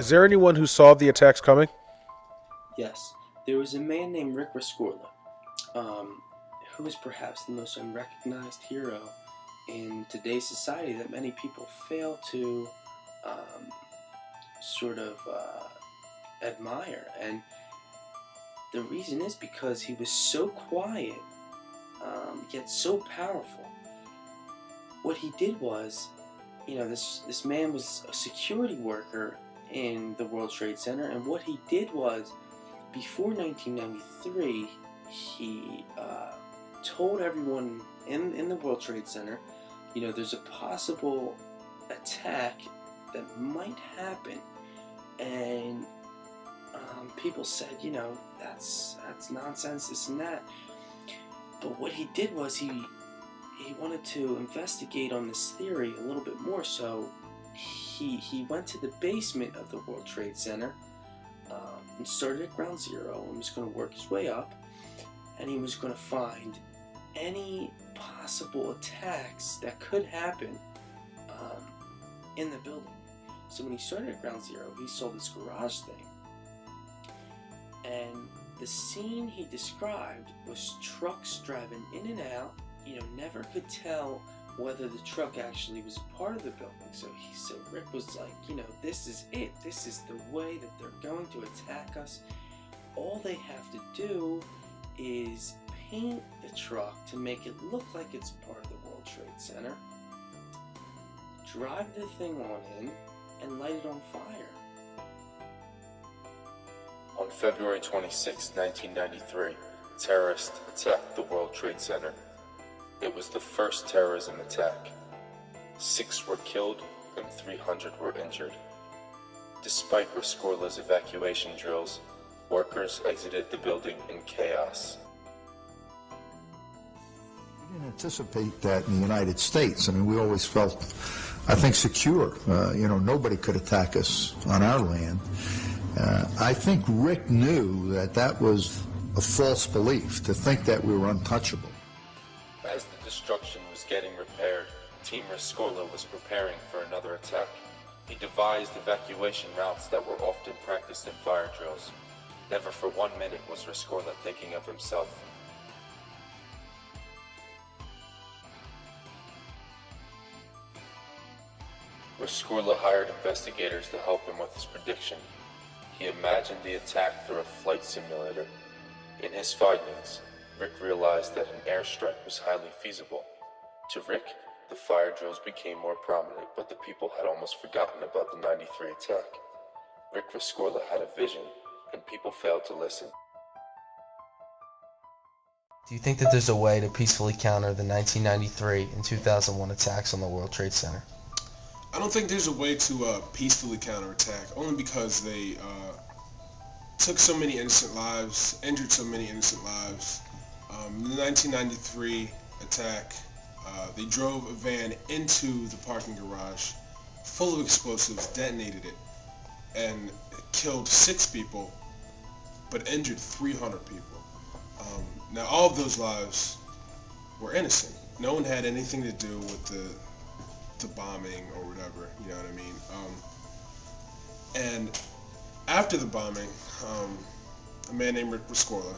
Is there anyone who saw the attacks coming? Yes, there was a man named Rick Rescorla, um, who is perhaps the most unrecognized hero in today's society that many people fail to um, sort of admire. And the reason is because he was so quiet, yet so powerful. What he did was, this man was a security worker in the World Trade Center, and what he did was, before 1993, he told everyone in the World Trade Center, there's a possible attack that might happen, and people said, that's nonsense, this and that. But what he did was he wanted to investigate on this theory a little bit more. So he went to the basement of the World Trade Center and started at ground zero and was going to work his way up, and he was going to find any possible attacks that could happen in the building. So when he started at ground zero, he saw this garage thing, and the scene he described was trucks driving in and out. Never could tell whether the truck actually was a part of the building. So Rick was like, this is it. This is the way that they're going to attack us. All they have to do is paint the truck to make it look like it's part of the World Trade Center, drive the thing on in, and light it on fire. On February 26, 1993, terrorists attacked the World Trade Center. It was the first terrorism attack. 6 were killed and 300 were injured. Despite Rescorla's evacuation drills, workers exited the building in chaos. We didn't anticipate that in the United States. I mean, we always felt, I think, secure. Nobody could attack us on our land. I think Rick knew that that was a false belief, to think that we were untouchable. As the destruction was getting repaired, Team Rescorla was preparing for another attack. He devised evacuation routes that were often practiced in fire drills. Never for 1 minute was Rescorla thinking of himself. Rescorla hired investigators to help him with his prediction. He imagined the attack through a flight simulator. In his findings, Rick realized that an airstrike was highly feasible. To Rick, the fire drills became more prominent, but the people had almost forgotten about the 93 attack. Rick Rescorla had a vision, and people failed to listen. Do you think that there's a way to peacefully counter the 1993 and 2001 attacks on the World Trade Center? I don't think there's a way to peacefully counterattack, only because they took so many innocent lives, injured so many innocent lives. In the 1993 attack, they drove a van into the parking garage full of explosives, detonated it, and killed 6 people, but injured 300 people. Now, all of those lives were innocent. No one had anything to do with the bombing or whatever, you know what I mean? And after the bombing, a man named Rick Rescorla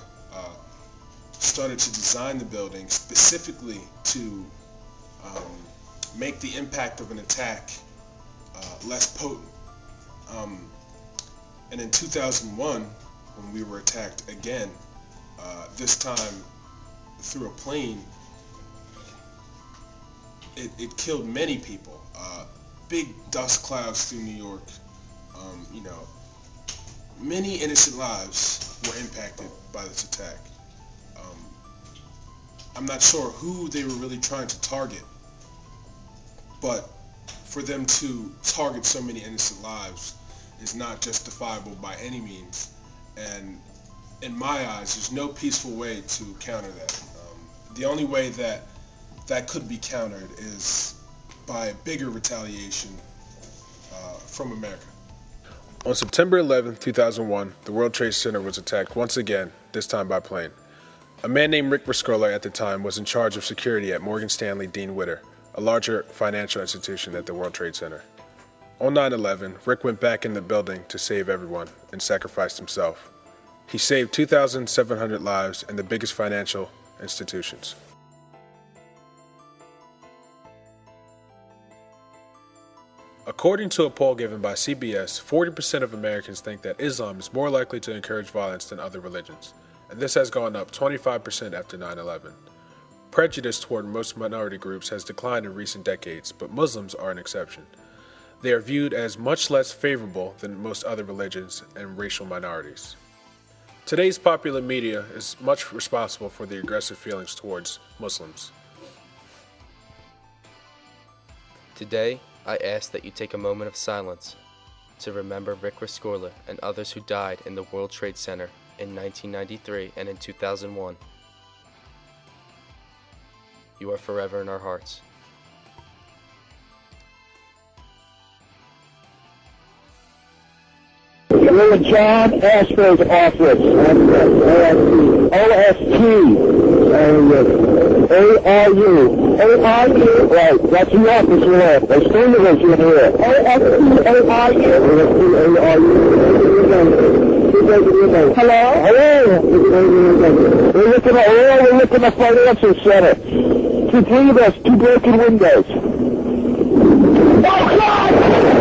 started to design the building specifically to make the impact of an attack less potent. And in 2001, when we were attacked again, this time through a plane, it killed many people. Big dust clouds through New York. Many innocent lives were impacted by this attack. I'm not sure who they were really trying to target, but for them to target so many innocent lives is not justifiable by any means. And in my eyes, there's no peaceful way to counter that. The only way that could be countered is by a bigger retaliation from America. On September 11, 2001, the World Trade Center was attacked once again, this time by plane. A man named Rick Rescorla at the time was in charge of security at Morgan Stanley Dean Witter, a larger financial institution at the World Trade Center. On 9/11, Rick went back in the building to save everyone and sacrificed himself. He saved 2,700 lives in the biggest financial institutions. According to a poll given by CBS, 40% of Americans think that Islam is more likely to encourage violence than other religions, and this has gone up 25% after 9/11. Prejudice toward most minority groups has declined in recent decades, but Muslims are an exception. They are viewed as much less favorable than most other religions and racial minorities. Today's popular media is much responsible for the aggressive feelings towards Muslims. Today, I ask that you take a moment of silence to remember Rick Rescorla and others who died in the World Trade Center in 1993 and in 2001. You are forever in our hearts. You're in John Asper's office. OST. ARU. ARU. Right, that's the office we're at. There's three of us in here. OST ARU. Hello? Hello? We're looking at Financial Center. Two broken windows. Oh, God!